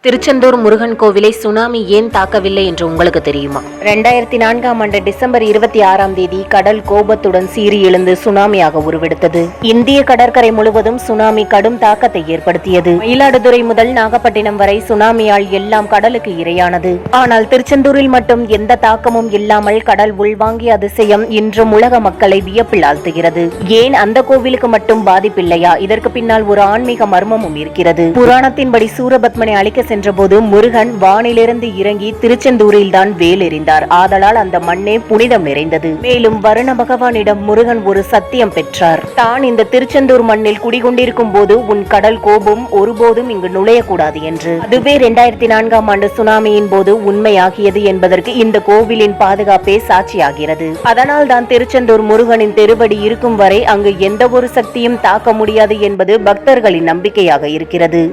திருச்செந்தூர் முருகன் கோவிலை சுனாமி ஏன் தாக்கவில்லை என்று உங்களுக்கு தெரியுமா? 2004ஆம் ஆண்டு டிசம்பர் 26ஆம் தேதி கடல் கோபத்துடன் சீறி எழுந்து சுனாமியாக உருவெடுத்தது. இந்திய கடற்கரை முழுவதும் சுனாமி கடும் தாக்கத்தை ஏற்படுத்தியது. மயிலாடுதுறை முதல் நாகப்பட்டினம் வரை சுனாமியால் எல்லாம் கடலுக்கு இரையானது. ஆனால் திருச்செந்தூரில் மட்டும் எந்த தாக்கமும் இல்லாமல் கடல் உள்வாங்கிய அதிசயம் இன்றும் உலக மக்களை வியப்பில் ஆழ்த்துகிறது. ஏன் அந்த கோவிலுக்கு மட்டும் பாதிப்பில்லையா? இதற்கு பின்னால் ஒரு ஆன்மீக மர்மமும் இருக்கிறது. புராணத்தின்படி சூரபத்மனை அழிக்க சென்றபோது முருகன் வானிலிருந்து இறங்கி திருச்செந்தூரில் தான் வேல் எறிந்தார். ஆதலால் அந்த மண்ணே புனிதம் நிறைந்தது. மேலும் வருண பகவானிடம் முருகன் ஒரு சத்தியம் பெற்றார். தான் இந்த திருச்செந்தூர் மண்ணில் குடிகொண்டிருக்கும் போது உன் கடல் கோபம் ஒருபோதும் இங்கு நுழையக்கூடாது என்று. அதுவே 2004ஆம் ஆண்டு சுனாமியின் போது உண்மையாகியது என்பதற்கு இந்த கோவிலின் பாதுகாப்பே சாட்சியாகிறது. அதனால் தான் திருச்செந்தூர் முருகனின் திருவடி இருக்கும் வரை அங்கு எந்த ஒரு சக்தியும் தாக்க முடியாது என்பது பக்தர்களின் நம்பிக்கையாக இருக்கிறது.